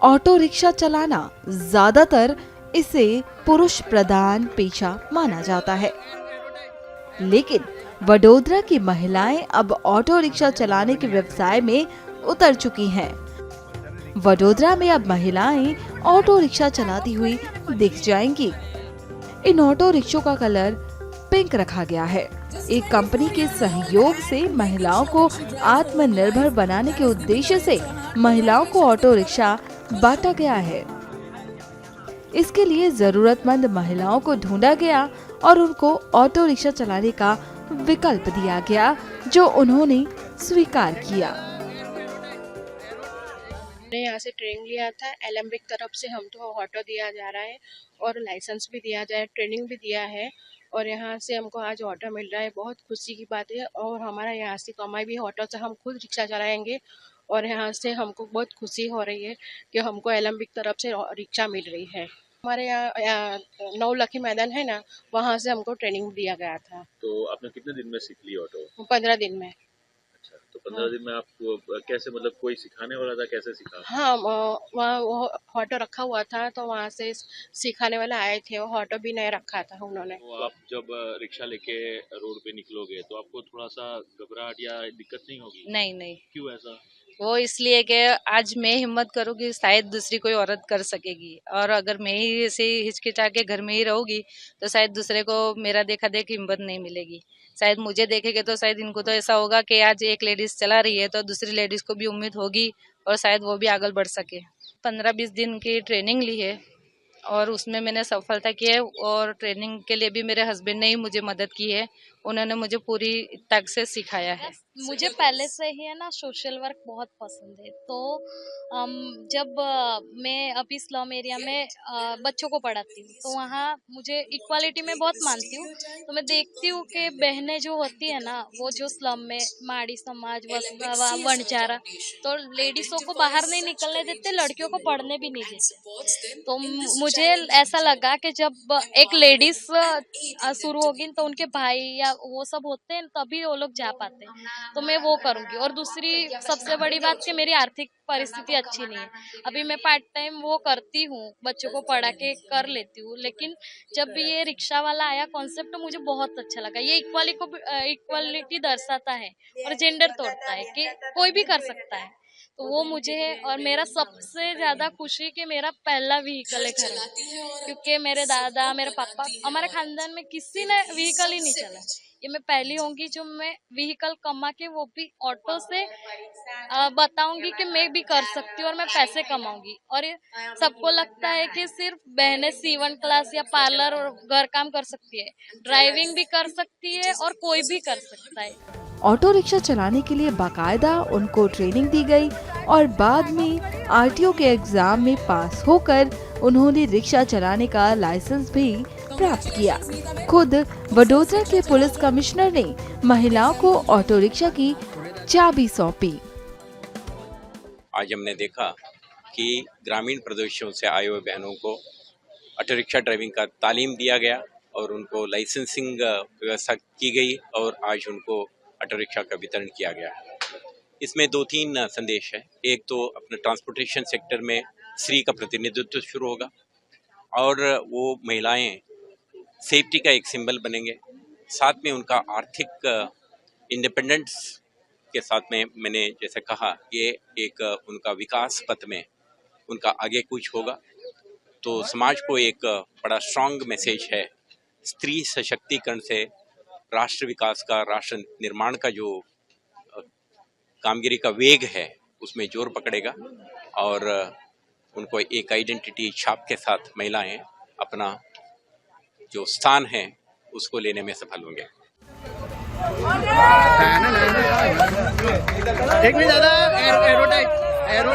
Auto rickshaw चलाना ज्यादातर इसे पुरुष प्रधान पेशा माना जाता है, लेकिन वडोदरा की महिलाएं अब ऑटो रिक्शा चलाने के व्यवसाय में उतर चुकी हैं। वडोदरा में अब महिलाएं ऑटो रिक्शा चलाती हुई दिख जाएंगी। इन ऑटो रिक्शों का कलर पिंक रखा गया है। एक कंपनी के सहयोग से महिलाओं को आत्मनिर्भर बनाने के उद्देश्य से महिलाओं को ऑटो रिक्शा बांटा गया है। इसके लिए जरूरतमंद महिलाओं को ढूंढा गया और उनको ऑटो रिक्शा चलाने का विकल्प दिया गया, जो उन्होंने स्वीकार किया। हमने यहाँ से ट्रेनिंग लिया था, एलम्बिक तरफ से हमको ऑटो दिया जा रहा है और लाइसेंस भी दिया जाए, ट्रेनिंग भी दिया है और यहाँ से हमको आज ऑटो मिल रहा है। बहुत खुशी की बात है और हमारा यहाँ से कमाई भी ऑटो से हम खुद रिक्शा चलाएंगे और यहाँ से हमको बहुत खुशी हो रही है कि हमको एलम्बिक तरफ से रिक्शा मिल रही है। हमारे यहाँ नौलखी मैदान है ना, वहाँ से हमको ट्रेनिंग दिया गया था। तो आपने कितने दिन में सीख ली ऑटो? 15 दिन में। अच्छा, तो 15 दिन में आपको कैसे, मतलब कोई सिखाने वाला था, कैसे सीखा? हाँ, वहाँ वो ऑटो रखा हुआ था तो वहाँ से सिखाने वाले आए थे। वो ऑटो भी नहीं रखा था उन्होंने। तो आप जब रिक्शा लेके रोड पे निकलोगे तो आपको थोड़ा सा घबराहट या दिक्कत नहीं होगी? नहीं, क्यों ऐसा? वो इसलिए कि आज मैं हिम्मत करूंगी, शायद दूसरी कोई औरत कर सकेगी, और अगर मैं ही ऐसे हिचकिचा के घर में ही रहूंगी तो शायद दूसरे को मेरा देखा देख हिम्मत नहीं मिलेगी। शायद मुझे देखेंगे तो शायद इनको तो ऐसा होगा कि आज एक लेडीज चला रही है तो दूसरी लेडीज को भी उम्मीद होगी और शायद वो भी आगे बढ़ सके। 15-20 दिन की ट्रेनिंग ली है और उसमें मैंने सफलता की है और ट्रेनिंग के लिए भी मेरे हस्बैंड ने ही मुझे मदद की है। उन्होंने मुझे पूरी तक से सिखाया है। मुझे पहले से ही है ना सोशल वर्क बहुत पसंद है। तो जब मैं अभी स्लम एरिया में बच्चों को पढ़ाती हूँ तो वहाँ मुझे इक्वालिटी में बहुत मानती हूँ। तो मैं देखती हूँ कि बहनें जो होती है ना, वो जो स्लम में माड़ी समाज वनचारा, तो लेडीजों को बाहर नहीं निकलने देते, लड़कियों को पढ़ने भी नहीं देते। तो मुझे ऐसा लगा कि जब एक लेडीज शुरू होगी तो उनके भाई या वो सब होते हैं तभी वो लोग जा पाते हैं, तो मैं वो करूंगी। और दूसरी सबसे बड़ी बात कि मेरी आर्थिक परिस्थिति अच्छी नहीं है। अभी मैं पार्ट टाइम वो करती हूँ, बच्चों को पढ़ा के कर लेती हूँ, लेकिन जब ये रिक्शा वाला आया कॉन्सेप्ट तो मुझे बहुत अच्छा लगा। ये इक्वालिटी दर्शाता है और जेंडर तोड़ता है कि कोई भी कर सकता है। तो वो मुझे है। और मेरा सबसे ज्यादा खुशी कि मेरा पहला व्हीकल है घर में, क्योंकि मेरे दादा, मेरे पापा, हमारे खानदान में किसी ने व्हीकल ही नहीं चला। ये मैं पहली होंगी जो मैं व्हीकल कमा के, वो भी ऑटो से, बताऊंगी कि मैं भी कर सकती हूँ और मैं पैसे कमाऊंगी। और सबको लगता है कि सिर्फ बहनें सीवन क्लास या पार्लर और घर काम कर सकती है, ड्राइविंग भी कर सकती है और कोई भी कर सकता है। ऑटो रिक्शा चलाने के लिए बाकायदा उनको ट्रेनिंग दी गई और बाद में आरटीओ के एग्जाम में पास होकर उन्होंने रिक्शा चलाने का लाइसेंस भी प्राप्त किया। खुद वडोदरा के पुलिस कमिश्नर ने महिलाओं को ऑटो रिक्शा की चाबी सौंपी। आज हमने देखा कि ग्रामीण प्रदेशों से आए हुए बहनों को ऑटो रिक्शा ड्राइविंग का तालीम दिया गया और उनको लाइसेंसिंग व्यवस्था की गई और आज उनको ऑटो रिक्शा का वितरण किया गया। इसमें 2-3 संदेश है। एक तो अपने ट्रांसपोर्टेशन सेक्टर में स्त्री का प्रतिनिधित्व शुरू होगा और वो महिलाएं सेफ्टी का एक सिंबल बनेंगे। साथ में उनका आर्थिक इंडिपेंडेंस के साथ में, मैंने जैसे कहा, ये एक उनका विकास पथ में उनका आगे कुछ होगा। तो समाज को एक बड़ा स्ट्रांग मैसेज है। स्त्री सशक्तिकरण से राष्ट्र विकास का, राष्ट्र निर्माण का जो कामगिरी का वेग है उसमें जोर पकड़ेगा और उनको एक आइडेंटिटी छाप के साथ महिलाएं अपना जो स्थान है उसको लेने में सफल होंगे। एक मिनट दादा, एरो